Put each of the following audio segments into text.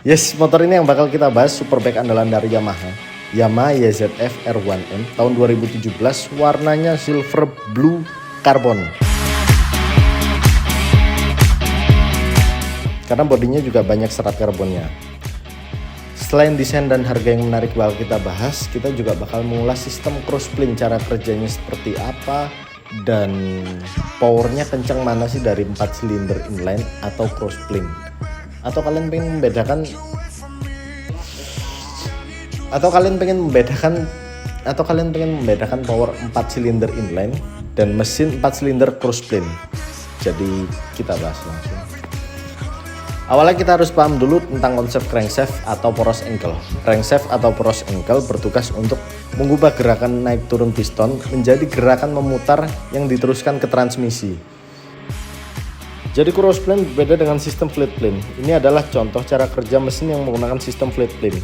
Yes, motor ini yang bakal kita bahas, superbike andalan dari Yamaha. Yamaha YZF R1M tahun 2017, warnanya silver blue carbon. Karena bodinya juga banyak serat karbonnya. Selain desain dan harga yang menarik bakal kita bahas, kita juga bakal mengulas sistem crossplane, cara kerjanya seperti apa, dan powernya kencang mana sih dari 4 silinder inline atau crossplane. Atau kalian pengen membedakan power 4 silinder inline dan mesin 4 silinder crossplane. Jadi kita bahas langsung. Awalnya kita harus paham dulu tentang konsep crankshaft atau poros ankle. Crankshaft atau poros ankle bertugas untuk mengubah gerakan naik turun piston menjadi gerakan memutar yang diteruskan ke transmisi. Jadi crossplane berbeda dengan sistem flat plane. Ini adalah contoh cara kerja mesin yang menggunakan sistem flat plane.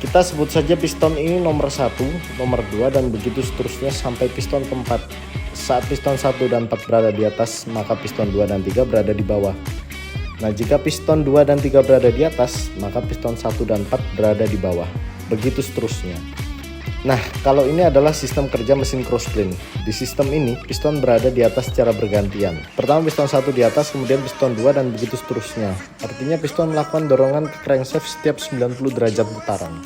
Kita sebut saja piston ini nomor 1, nomor 2, dan begitu seterusnya sampai piston keempat. Saat piston 1 dan 4 berada di atas, maka piston 2 dan 3 berada di bawah. Nah, jika piston 2 dan 3 berada di atas, maka piston 1 dan 4 berada di bawah. Begitu seterusnya. Nah, kalau ini adalah sistem kerja mesin crossplane. Di sistem ini, piston berada di atas secara bergantian. Pertama piston 1 di atas, kemudian piston 2, dan begitu seterusnya. Artinya piston melakukan dorongan ke crankshaft setiap 90 derajat putaran.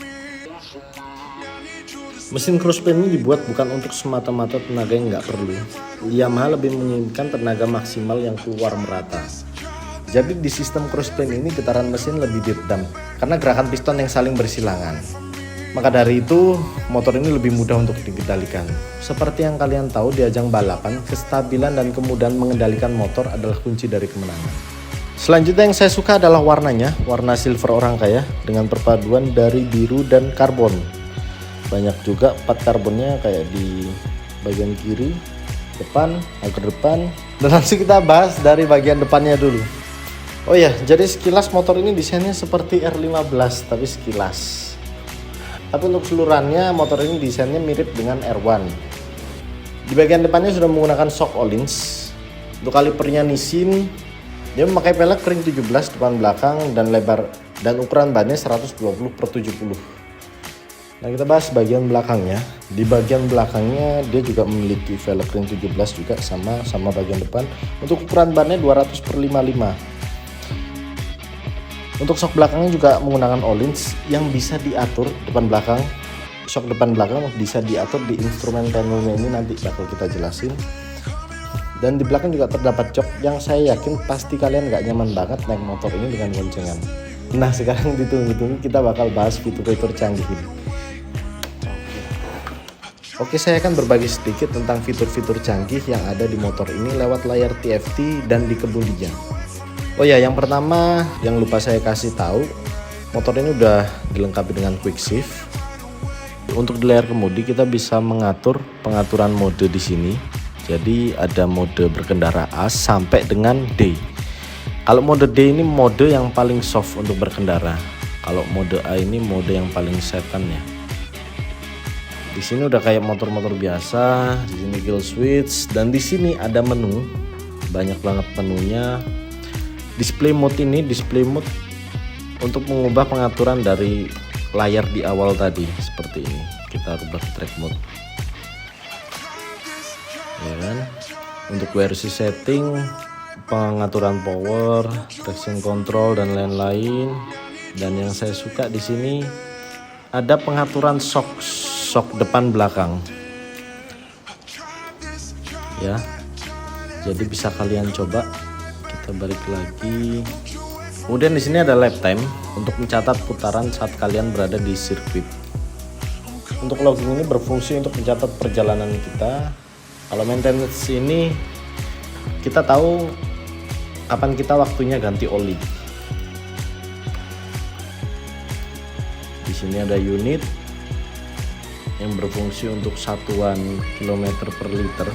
Mesin crossplane ini dibuat bukan untuk semata-mata tenaga yang nggak perlu. Yamaha lebih menginginkan tenaga maksimal yang keluar merata. Jadi di sistem crossplane ini getaran mesin lebih diredam karena gerakan piston yang saling bersilangan. Maka dari itu motor ini lebih mudah untuk dikendalikan. Seperti yang kalian tahu di ajang balapan, kestabilan dan kemudahan mengendalikan motor adalah kunci dari kemenangan. Selanjutnya yang saya suka adalah warnanya, warna silver orang kaya dengan perpaduan dari biru dan karbon. Banyak juga part karbonnya kayak di bagian kiri, depan, agak depan. Dan langsung kita bahas dari bagian depannya dulu. Oh ya, jadi sekilas motor ini desainnya seperti R15 tapi sekilas. Tapi untuk keseluruhannya motor ini desainnya mirip dengan R1. Di bagian depannya sudah menggunakan shock Öhlins. Untuk kalipernya Nissin, dia memakai pelek ring 17 depan belakang dan lebar dan ukuran bannya 120/70. Nah, kita bahas bagian belakangnya. Di bagian belakangnya dia juga memiliki velg ring 17 juga sama bagian depan. Untuk ukuran bannya 200/55. Untuk shock belakangnya juga menggunakan Öhlins yang bisa diatur depan belakang. Shock depan belakang bisa diatur di instrumen panelnya, ini nanti bakal kita jelasin. Dan di belakang juga terdapat jok yang saya yakin pasti kalian gak nyaman banget naik motor ini dengan goncengan. Nah, sekarang ditunggu-tunggu kita bakal bahas fitur-fitur canggih ini. Oke, saya akan berbagi sedikit tentang fitur-fitur canggih yang ada di motor ini lewat layar TFT dan di kemudinya. Oh ya, yang pertama yang lupa saya kasih tahu, motor ini udah dilengkapi dengan quick shift. Untuk di layar kemudi kita bisa mengatur pengaturan mode di sini. Jadi ada mode berkendara A sampai dengan D. Kalau mode D ini mode yang paling soft untuk berkendara. Kalau mode A ini mode yang paling setan ya. Di sini udah kayak motor-motor biasa. Di sini kill switch dan di sini ada menu. Banyak banget menunya. Display mode ini display mode untuk mengubah pengaturan dari layar di awal tadi seperti ini. Kita rubah track mode. Ya kan? Untuk versi setting, pengaturan power, traction control dan lain-lain. Dan yang saya suka di sini ada pengaturan shock depan belakang. Ya. Jadi bisa kalian coba. Kita balik lagi. Kemudian di sini ada lap time untuk mencatat putaran saat kalian berada di sirkuit. Untuk logging ini berfungsi untuk mencatat perjalanan kita. Kalau maintenance ini kita tahu kapan kita waktunya ganti oli. Di sini ada unit yang berfungsi untuk satuan kilometer per liter.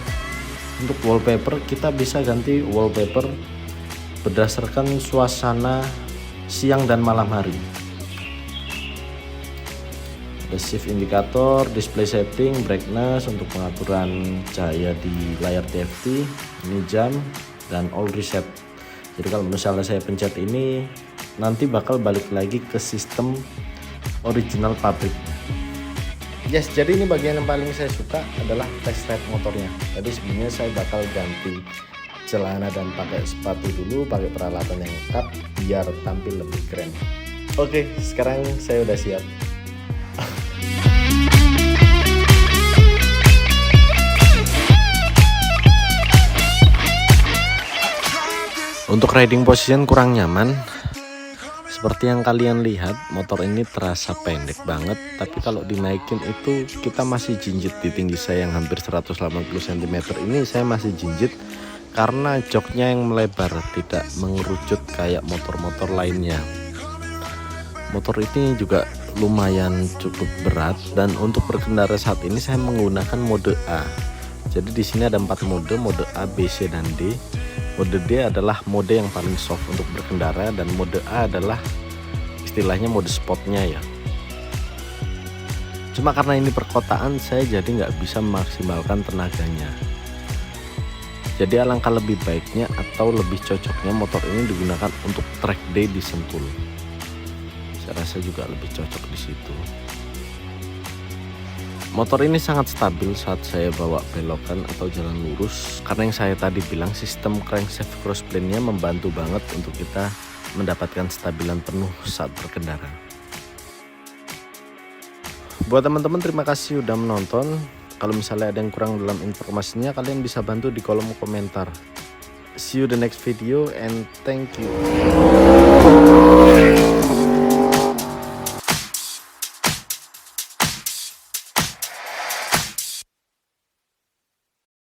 Untuk wallpaper kita bisa ganti wallpaper berdasarkan suasana siang dan malam hari. Ada shift indikator, display setting, brightness untuk pengaturan cahaya di layar TFT, ini jam dan all reset. Jadi kalau misalnya saya pencet ini nanti bakal balik lagi ke sistem original pabriknya. Yes, jadi ini bagian yang paling saya suka adalah test ride motornya. Jadi sebenarnya saya bakal ganti celana dan pakai sepatu dulu, pakai peralatan yang lengkap biar tampil lebih keren. Oke, sekarang saya udah siap. Untuk riding position kurang nyaman. Seperti yang kalian lihat, motor ini terasa pendek banget, tapi kalau dinaikin itu kita masih jinjit. Di tinggi saya yang hampir 180 cm ini saya masih jinjit karena joknya yang melebar, tidak mengerucut kayak motor-motor lainnya. Motor ini juga lumayan cukup berat, dan untuk berkendara saat ini saya menggunakan mode A. Jadi di sini ada 4 mode A, B, C, dan D. Mode D adalah mode yang paling soft untuk berkendara, dan mode A adalah istilahnya mode sportnya ya. Cuma karena ini perkotaan, saya jadi nggak bisa memaksimalkan tenaganya. Jadi alangkah lebih baiknya atau lebih cocoknya motor ini digunakan untuk track day di Sentul. Saya rasa juga lebih cocok di situ. Motor ini sangat stabil saat saya bawa belokan atau jalan lurus, karena yang saya tadi bilang sistem crankshaft crossplane-nya membantu banget untuk kita mendapatkan stabilan penuh saat berkendara. Buat teman-teman, terima kasih udah menonton. Kalau misalnya ada yang kurang dalam informasinya, kalian bisa bantu di kolom komentar. See you the next video and thank you.